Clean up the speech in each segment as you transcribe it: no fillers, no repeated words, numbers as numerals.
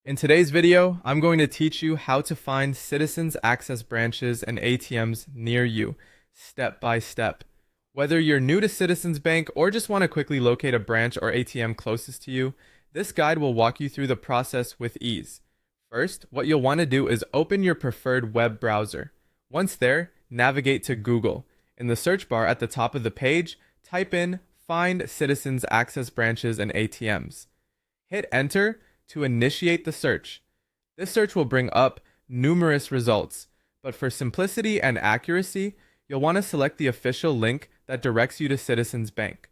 In today's video, I'm going to teach you how to find Citizens Access branches and ATMs near you, step by step. Whether you're new to Citizens Bank or just want to quickly locate a branch or ATM closest to you, this guide will walk you through the process with ease. First, what you'll want to do is open your preferred web browser. Once there, navigate to Google. In the search bar at the top of the page, type in Find Citizens Access branches and ATMs. Hit enter to initiate the search. This search will bring up numerous results, but for simplicity and accuracy, you'll want to select the official link that directs you to Citizens Bank.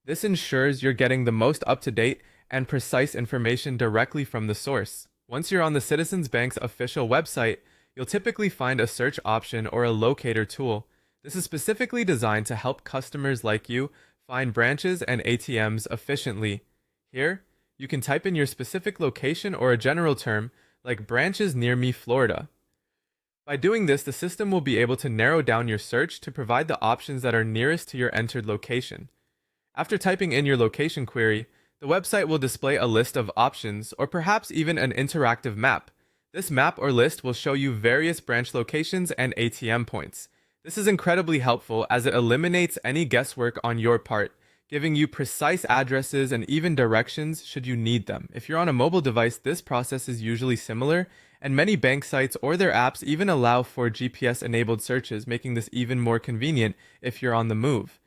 This ensures you're getting the most up-to-date and precise information directly from the source. Once you're on the Citizens Bank's official website, you'll typically find a search option or a locator tool. This is specifically designed to help customers like you find branches and ATMs efficiently. Here, you can type in your specific location or a general term, like branches near me, Florida. By doing this, the system will be able to narrow down your search to provide the options that are nearest to your entered location. After typing in your location query, the website will display a list of options or perhaps even an interactive map. This map or list will show you various branch locations and ATM points. This is incredibly helpful as it eliminates any guesswork on your part, giving you precise addresses and even directions should you need them. If you're on a mobile device, this process is usually similar, and many bank sites or their apps even allow for GPS-enabled searches, making this even more convenient if you're on the move.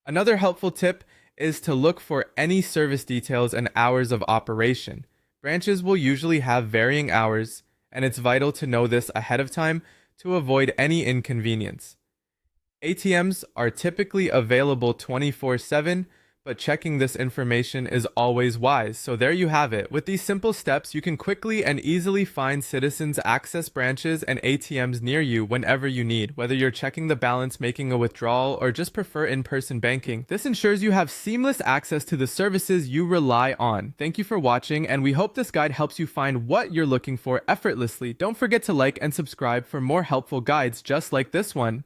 Another helpful tip is to look for any service details and hours of operation. Branches will usually have varying hours, and it's vital to know this ahead of time to avoid any inconvenience. ATMs are typically available 24/7, but checking this information is always wise. So there you have it. With these simple steps, you can quickly and easily find Citizens Access branches and ATMs near you whenever you need. Whether you're checking the balance, making a withdrawal, or just prefer in-person banking, this ensures you have seamless access to the services you rely on. Thank you for watching, and we hope this guide helps you find what you're looking for effortlessly. Don't forget to like and subscribe for more helpful guides just like this one.